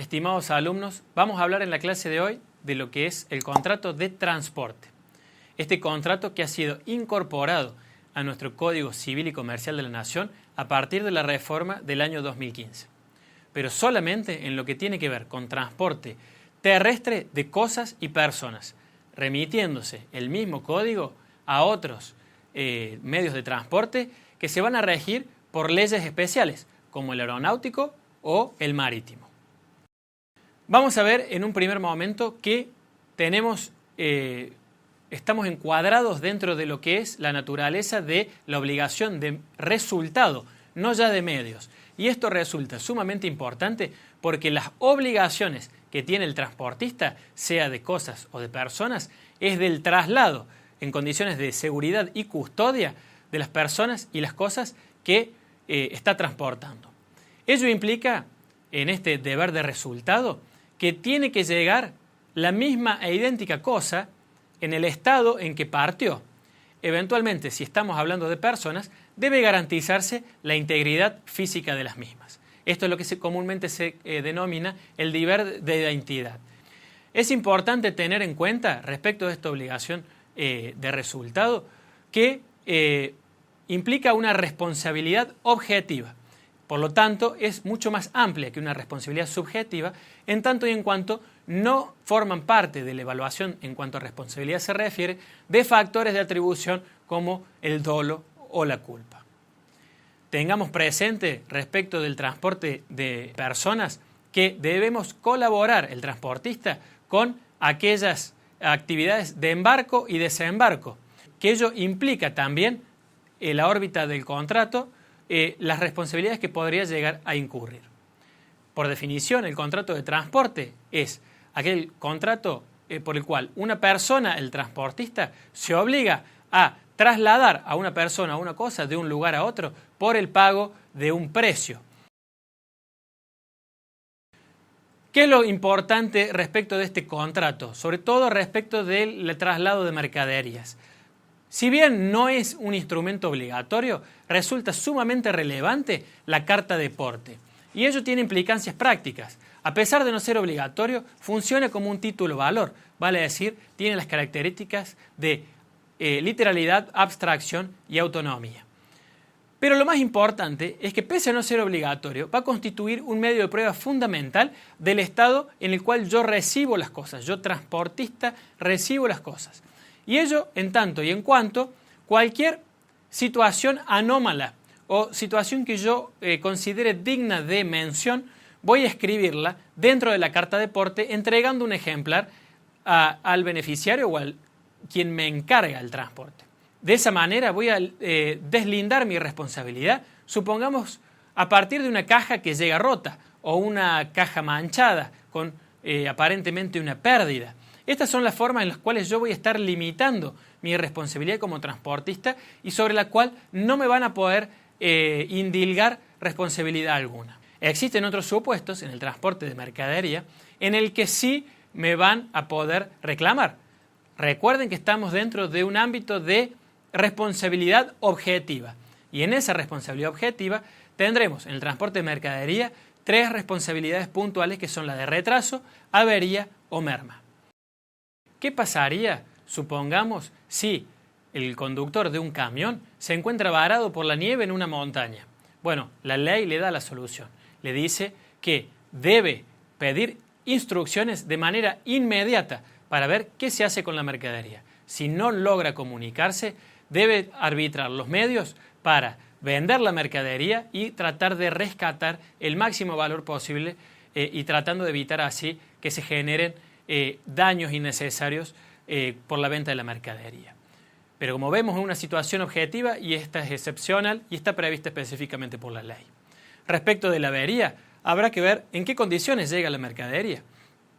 estimados alumnos, vamos a hablar en la clase de hoy de lo que es el contrato de transporte. Este contrato que ha sido incorporado a nuestro Código Civil y Comercial de la Nación a partir de la reforma del año 2015. Pero solamente en lo que tiene que ver con transporte terrestre de cosas y personas, remitiéndose el mismo código a otros medios de transporte que se van a regir por leyes especiales, como el aeronáutico o el marítimo. Vamos a ver en un primer momento que estamos encuadrados dentro de lo que es la naturaleza de la obligación de resultado, no ya de medios. Y esto resulta sumamente importante porque las obligaciones que tiene el transportista, sea de cosas o de personas, es del traslado en condiciones de seguridad y custodia de las personas y las cosas que está transportando. Ello implica, en este deber de resultado, que tiene que llegar la misma e idéntica cosa en el estado en que partió. Eventualmente, si estamos hablando de personas, debe garantizarse la integridad física de las mismas. Esto es lo que comúnmente se denomina el deber de identidad. Es importante tener en cuenta, respecto de esta obligación de resultado, que implica una responsabilidad objetiva. Por lo tanto, es mucho más amplia que una responsabilidad subjetiva, en tanto y en cuanto no forman parte de la evaluación en cuanto a responsabilidad se refiere de factores de atribución como el dolo o la culpa. Tengamos presente respecto del transporte de personas que debemos colaborar el transportista con aquellas actividades de embarco y desembarco, que ello implica también en la órbita del contrato las responsabilidades que podría llegar a incurrir. Por definición, el contrato de transporte es aquel contrato por el cual una persona, el transportista, se obliga a trasladar a una persona o una cosa de un lugar a otro por el pago de un precio. ¿Qué es lo importante respecto de este contrato? Sobre todo respecto del traslado de mercaderías. Si bien no es un instrumento obligatorio, resulta sumamente relevante la carta de porte. Y ello tiene implicancias prácticas. A pesar de no ser obligatorio, funciona como un título valor, vale decir, tiene las características de literalidad, abstracción y autonomía. Pero lo más importante es que, pese a no ser obligatorio, va a constituir un medio de prueba fundamental del estado en el cual yo recibo las cosas, yo transportista recibo las cosas. Y ello en tanto y en cuanto cualquier situación anómala o situación que yo considere digna de mención, voy a escribirla dentro de la carta de porte entregando un ejemplar al beneficiario o al quien me encarga el transporte. De esa manera voy a deslindar mi responsabilidad, supongamos a partir de una caja que llega rota o una caja manchada con aparentemente una pérdida. Estas son las formas en las cuales yo voy a estar limitando mi responsabilidad como transportista y sobre la cual no me van a poder indilgar responsabilidad alguna. Existen otros supuestos en el transporte de mercadería en el que sí me van a poder reclamar. Recuerden que estamos dentro de un ámbito de responsabilidad objetiva y en esa responsabilidad objetiva tendremos en el transporte de mercadería tres responsabilidades puntuales que son la de retraso, avería o merma. ¿Qué pasaría, supongamos, si el conductor de un camión se encuentra varado por la nieve en una montaña? Bueno, la ley le da la solución. Le dice que debe pedir instrucciones de manera inmediata para ver qué se hace con la mercadería. Si no logra comunicarse, debe arbitrar los medios para vender la mercadería y tratar de rescatar el máximo valor posible y tratando de evitar así que se generen daños innecesarios por la venta de la mercadería. Pero como vemos es una situación objetiva y esta es excepcional y está prevista específicamente por la ley. Respecto de la avería, habrá que ver en qué condiciones llega la mercadería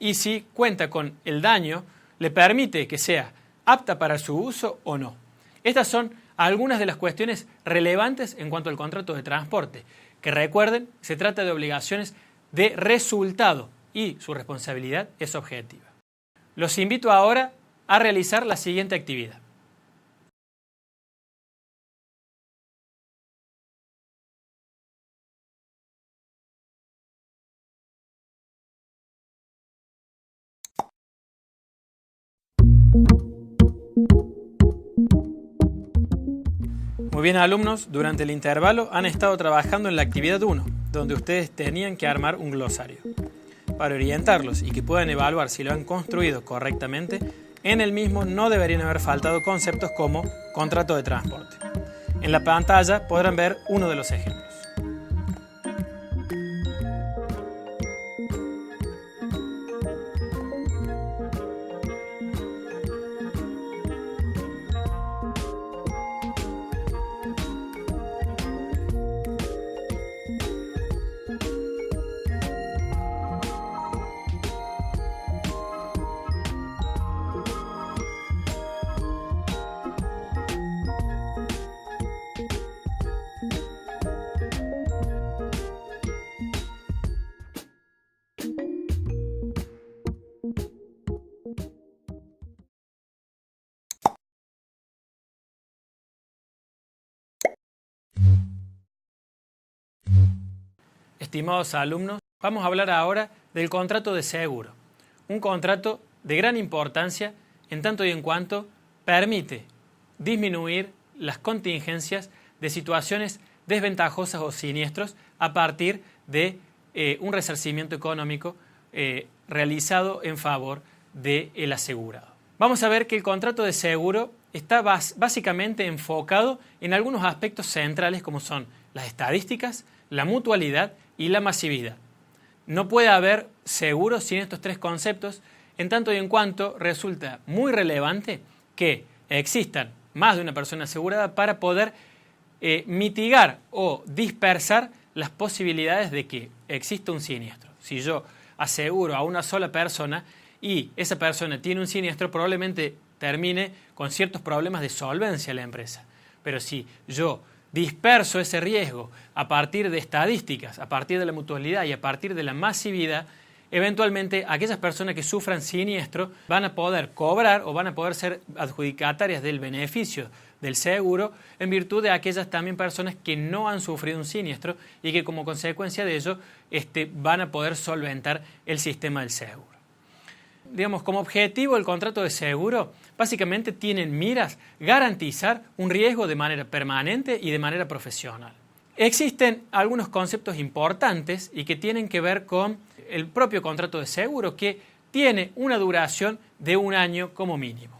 y si cuenta con el daño, le permite que sea apta para su uso o no. Estas son algunas de las cuestiones relevantes en cuanto al contrato de transporte, que recuerden, se trata de obligaciones de resultado y su responsabilidad es objetiva. Los invito ahora a realizar la siguiente actividad. Muy bien, alumnos, durante el intervalo han estado trabajando en la actividad 1, donde ustedes tenían que armar un glosario. Para orientarlos y que puedan evaluar si lo han construido correctamente, en el mismo no deberían haber faltado conceptos como contrato de transporte. En la pantalla podrán ver uno de los ejemplos. Estimados alumnos, vamos a hablar ahora del contrato de seguro. Un contrato de gran importancia en tanto y en cuanto permite disminuir las contingencias de situaciones desventajosas o siniestros a partir de un resarcimiento económico realizado en favor del asegurado. Vamos a ver que el contrato de seguro está básicamente enfocado en algunos aspectos centrales como son las estadísticas, la mutualidad y la masividad. No puede haber seguro sin estos tres conceptos, en tanto y en cuanto resulta muy relevante que existan más de una persona asegurada para poder mitigar o dispersar las posibilidades de que exista un siniestro. Si yo aseguro a una sola persona y esa persona tiene un siniestro, probablemente termine con ciertos problemas de solvencia la empresa. Pero si yo disperso ese riesgo a partir de estadísticas, a partir de la mutualidad y a partir de la masividad, eventualmente aquellas personas que sufran siniestro van a poder cobrar o van a poder ser adjudicatarias del beneficio del seguro en virtud de aquellas también personas que no han sufrido un siniestro y que como consecuencia de ello van a poder solventar el sistema del seguro. Digamos, como objetivo el contrato de seguro básicamente tiene en miras garantizar un riesgo de manera permanente y de manera profesional. Existen algunos conceptos importantes y que tienen que ver con el propio contrato de seguro que tiene una duración de 1 año como mínimo.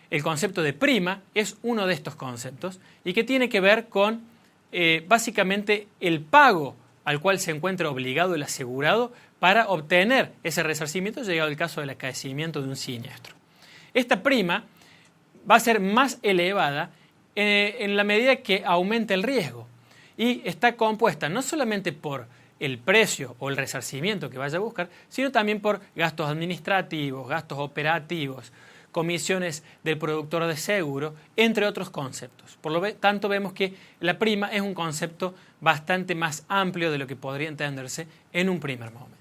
El concepto de prima es uno de estos conceptos y que tiene que ver con básicamente el pago al cual se encuentra obligado el asegurado para obtener ese resarcimiento llegado el caso del acaecimiento de un siniestro. Esta prima va a ser más elevada en la medida que aumente el riesgo y está compuesta no solamente por el precio o el resarcimiento que vaya a buscar, sino también por gastos administrativos, gastos operativos, comisiones del productor de seguro, entre otros conceptos. Por lo tanto, vemos que la prima es un concepto bastante más amplio de lo que podría entenderse en un primer momento.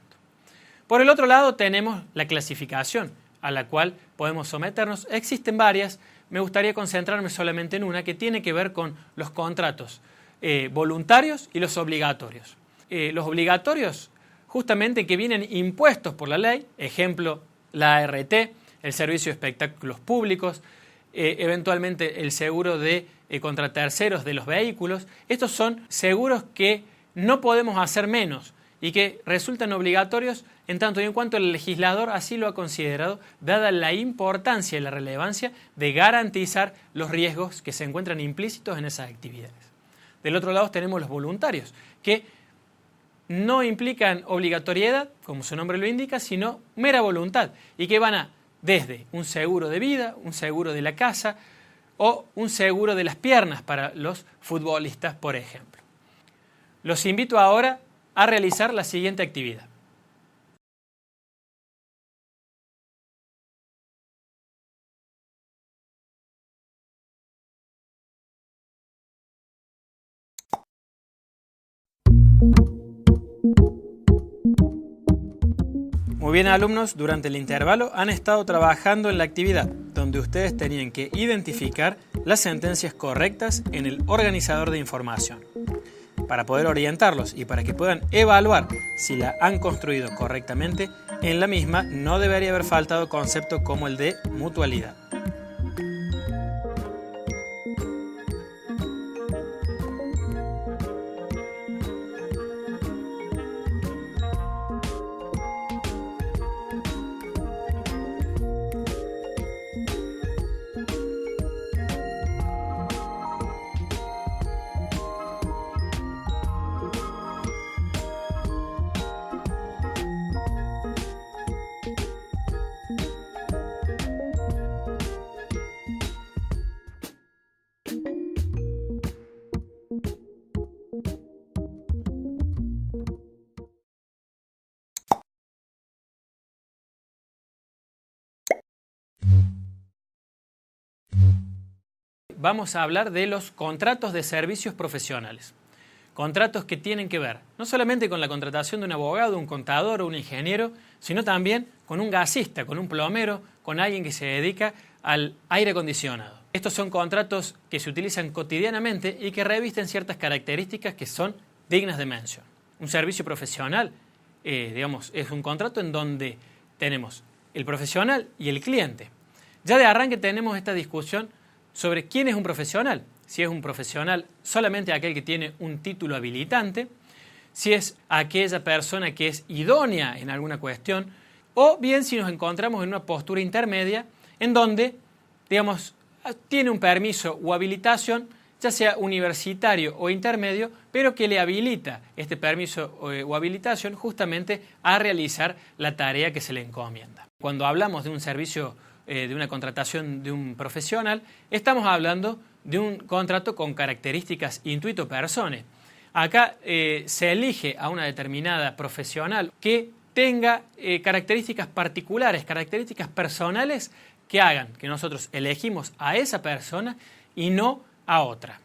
Por el otro lado, tenemos la clasificación a la cual podemos someternos. Existen varias, me gustaría concentrarme solamente en una que tiene que ver con los contratos voluntarios y los obligatorios. Los obligatorios, justamente que vienen impuestos por la ley, ejemplo, la ART, el servicio de espectáculos públicos, eventualmente el seguro contra terceros de los vehículos. Estos son seguros que no podemos hacer menos y que resultan obligatorios en tanto y en cuanto el legislador así lo ha considerado, dada la importancia y la relevancia de garantizar los riesgos que se encuentran implícitos en esas actividades. Del otro lado tenemos los voluntarios, que no implican obligatoriedad, como su nombre lo indica, sino mera voluntad, y que van desde un seguro de vida, un seguro de la casa o un seguro de las piernas para los futbolistas, por ejemplo. Los invito ahora a realizar la siguiente actividad. Muy bien, alumnos, durante el intervalo han estado trabajando en la actividad, donde ustedes tenían que identificar las sentencias correctas en el organizador de información. Para poder orientarlos y para que puedan evaluar si la han construido correctamente, en la misma no debería haber faltado concepto como el de mutualidad. vamos a hablar de los contratos de servicios profesionales. Contratos que tienen que ver no solamente con la contratación de un abogado, un contador o un ingeniero, sino también con un gasista, con un plomero, con alguien que se dedica al aire acondicionado. Estos son contratos que se utilizan cotidianamente y que revisten ciertas características que son dignas de mención. Un servicio profesional, es un contrato en donde tenemos el profesional y el cliente. Ya de arranque tenemos esta discusión sobre quién es un profesional. Si es un profesional solamente aquel que tiene un título habilitante, si es aquella persona que es idónea en alguna cuestión, o bien si nos encontramos en una postura intermedia en donde, tiene un permiso o habilitación, ya sea universitario o intermedio, pero que le habilita este permiso o habilitación justamente a realizar la tarea que se le encomienda. Cuando hablamos de un servicio, de una contratación de un profesional, estamos hablando de un contrato con características intuito personae. Acá se elige a una determinada profesional que tenga características particulares, características personales que hagan que nosotros elegimos a esa persona y no a otra.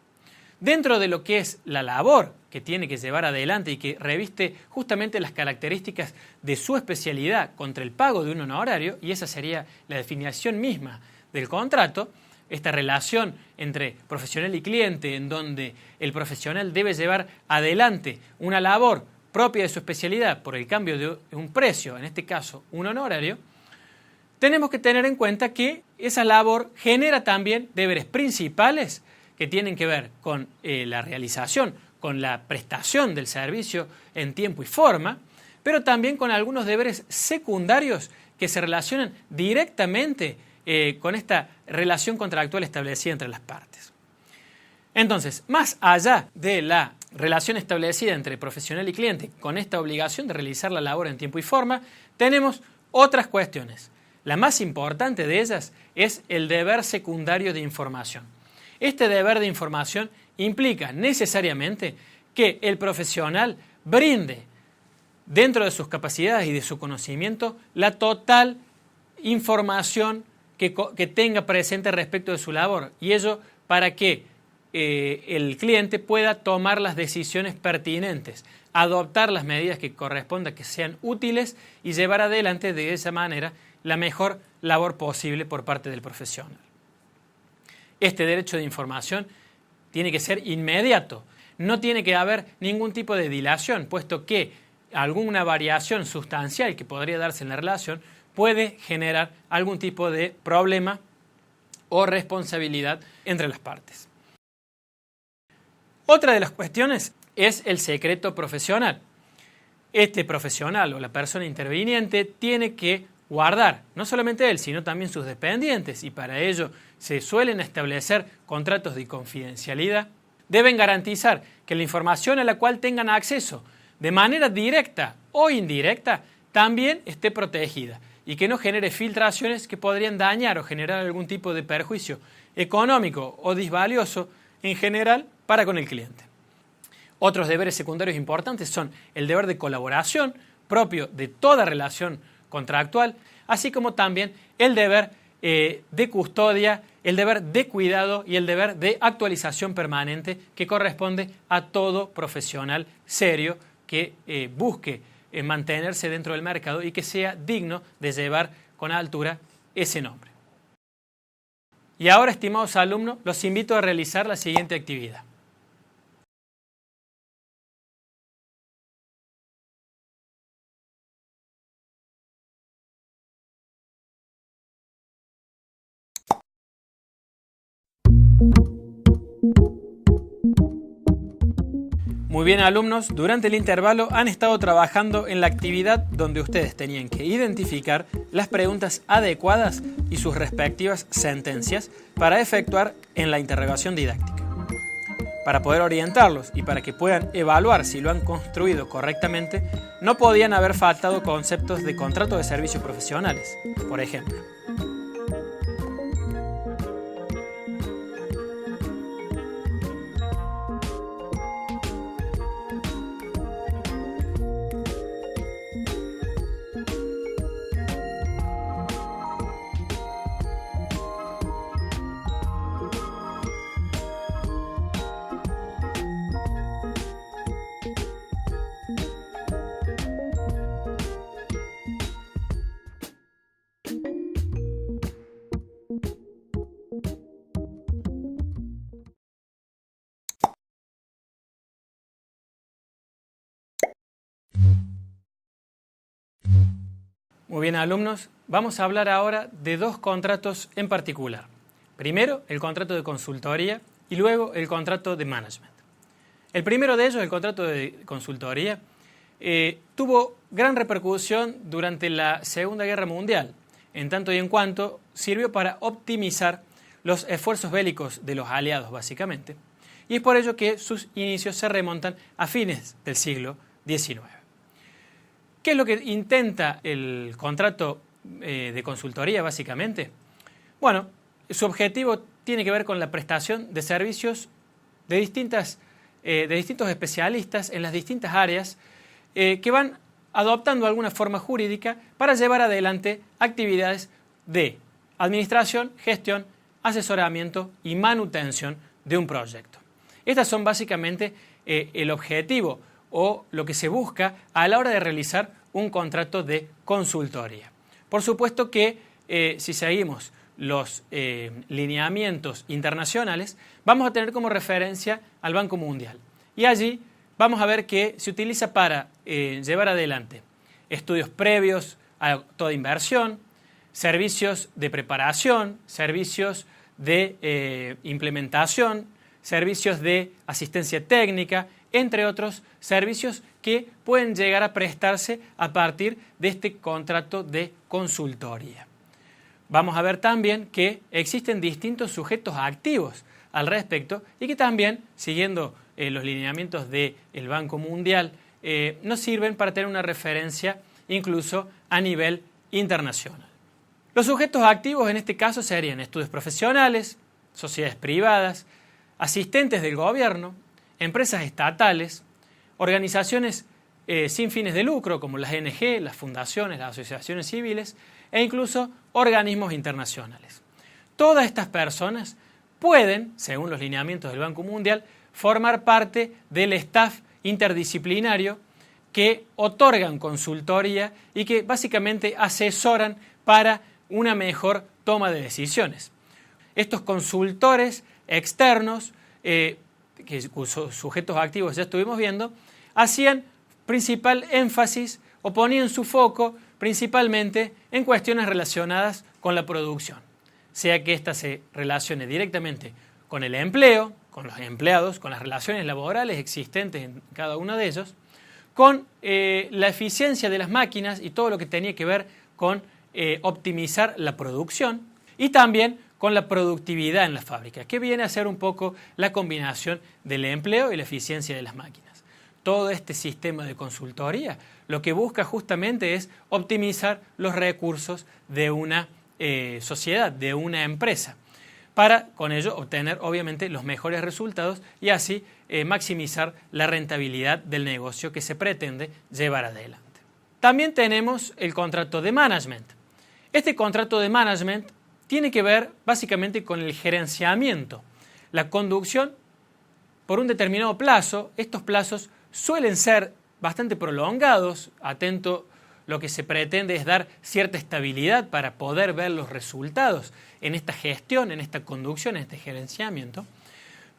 Dentro de lo que es la labor que tiene que llevar adelante y que reviste justamente las características de su especialidad contra el pago de un honorario, y esa sería la definición misma del contrato, esta relación entre profesional y cliente en donde el profesional debe llevar adelante una labor propia de su especialidad por el cambio de un precio, en este caso un honorario, tenemos que tener en cuenta que esa labor genera también deberes principales que tienen que ver con la realización, con la prestación del servicio en tiempo y forma, pero también con algunos deberes secundarios que se relacionan directamente con esta relación contractual establecida entre las partes. Entonces, más allá de la relación establecida entre profesional y cliente con esta obligación de realizar la labor en tiempo y forma, tenemos otras cuestiones. La más importante de ellas es el deber secundario de información. Este deber de información implica necesariamente que el profesional brinde, dentro de sus capacidades y de su conocimiento, la total información que tenga presente respecto de su labor, y ello para que el cliente pueda tomar las decisiones pertinentes, adoptar las medidas que corresponda que sean útiles y llevar adelante de esa manera la mejor labor posible por parte del profesional. Este derecho de información tiene que ser inmediato, no tiene que haber ningún tipo de dilación, puesto que alguna variación sustancial que podría darse en la relación puede generar algún tipo de problema o responsabilidad entre las partes. Otra de las cuestiones es el secreto profesional. Este profesional o la persona interviniente tiene que guardar, no solamente él, sino también sus dependientes, y para ello se suelen establecer contratos de confidencialidad. Deben garantizar que la información a la cual tengan acceso de manera directa o indirecta también esté protegida y que no genere filtraciones que podrían dañar o generar algún tipo de perjuicio económico o disvalioso en general para con el cliente. Otros deberes secundarios importantes son el deber de colaboración propio de toda relación contractual, así como también el deber de custodia, el deber de cuidado y el deber de actualización permanente que corresponde a todo profesional serio que busque mantenerse dentro del mercado y que sea digno de llevar con altura ese nombre. Y ahora, estimados alumnos, los invito a realizar la siguiente actividad. Muy bien, alumnos, durante el intervalo han estado trabajando en la actividad donde ustedes tenían que identificar las preguntas adecuadas y sus respectivas sentencias para efectuar en la interrogación didáctica. Para poder orientarlos y para que puedan evaluar si lo han construido correctamente, no podían haber faltado conceptos de contrato de servicios profesionales, por ejemplo. Muy bien, alumnos, vamos a hablar ahora de dos contratos en particular. Primero, el contrato de consultoría y luego el contrato de management. El primero de ellos, el contrato de consultoría, tuvo gran repercusión durante la Segunda Guerra Mundial, en tanto y en cuanto sirvió para optimizar los esfuerzos bélicos de los aliados, básicamente. Y es por ello que sus inicios se remontan a fines del siglo XIX. ¿Qué es lo que intenta el contrato de consultoría, básicamente? Bueno, su objetivo tiene que ver con la prestación de servicios de distintos especialistas en las distintas áreas que van adoptando alguna forma jurídica para llevar adelante actividades de administración, gestión, asesoramiento y manutención de un proyecto. Estas son básicamente el objetivo o lo que se busca a la hora de realizar un contrato de consultoría. Por supuesto que si seguimos los lineamientos internacionales, vamos a tener como referencia al Banco Mundial. Y allí vamos a ver que se utiliza para llevar adelante estudios previos a toda inversión, servicios de preparación, servicios de implementación, servicios de asistencia técnica, entre otros servicios que pueden llegar a prestarse a partir de este contrato de consultoría. Vamos a ver también que existen distintos sujetos activos al respecto y que también, siguiendo los lineamientos del Banco Mundial, nos sirven para tener una referencia incluso a nivel internacional. Los sujetos activos en este caso serían estudios profesionales, sociedades privadas, asistentes del gobierno, empresas estatales, organizaciones sin fines de lucro como las ONG, las fundaciones, las asociaciones civiles e incluso organismos internacionales. Todas estas personas pueden, según los lineamientos del Banco Mundial, formar parte del staff interdisciplinario que otorgan consultoría y que básicamente asesoran para una mejor toma de decisiones. Estos consultores externos, cuyos sujetos activos ya estuvimos viendo, hacían principal énfasis o ponían su foco principalmente en cuestiones relacionadas con la producción, sea que ésta se relacione directamente con el empleo, con los empleados, con las relaciones laborales existentes en cada uno de ellos, con la eficiencia de las máquinas y todo lo que tenía que ver con optimizar la producción y también con la productividad en la fábrica, que viene a ser un poco la combinación del empleo y la eficiencia de las máquinas. Todo este sistema de consultoría lo que busca justamente es optimizar los recursos de una sociedad, de una empresa, para con ello obtener obviamente los mejores resultados y así maximizar la rentabilidad del negocio que se pretende llevar adelante. También tenemos el contrato de management. Este contrato de management tiene que ver básicamente con el gerenciamiento, la conducción por un determinado plazo. Estos plazos suelen ser bastante prolongados, atento. Lo que se pretende es dar cierta estabilidad para poder ver los resultados en esta gestión, en esta conducción, en este gerenciamiento.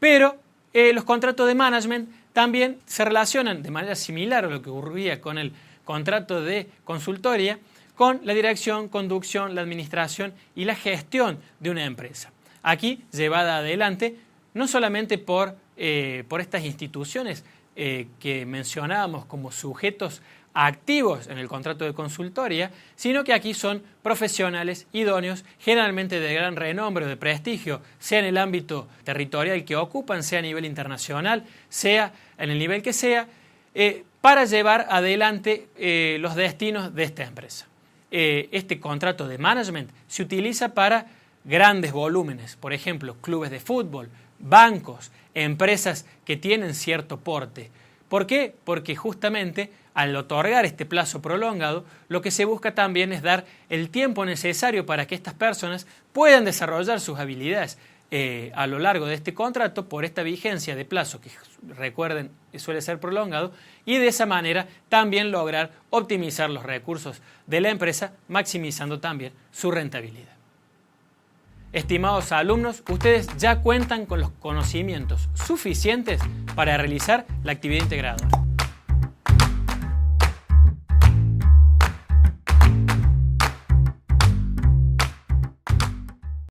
Pero los contratos de management también se relacionan de manera similar a lo que ocurría con el contrato de consultoría, con la dirección, conducción, la administración y la gestión de una empresa. Aquí llevada adelante no solamente por estas instituciones que mencionábamos como sujetos activos en el contrato de consultoría, sino que aquí son profesionales idóneos, generalmente de gran renombre o de prestigio, sea en el ámbito territorial que ocupan, sea a nivel internacional, sea en el nivel que sea, para llevar adelante los destinos de esta empresa. Este contrato de management se utiliza para grandes volúmenes, por ejemplo, clubes de fútbol, bancos, empresas que tienen cierto porte. ¿Por qué? Porque justamente al otorgar este plazo prolongado, lo que se busca también es dar el tiempo necesario para que estas personas puedan desarrollar sus habilidades a lo largo de este contrato por esta vigencia de plazo que recuerden suele ser prolongado y de esa manera también lograr optimizar los recursos de la empresa, maximizando también su rentabilidad. Estimados alumnos, ustedes ya cuentan con los conocimientos suficientes para realizar la actividad integradora.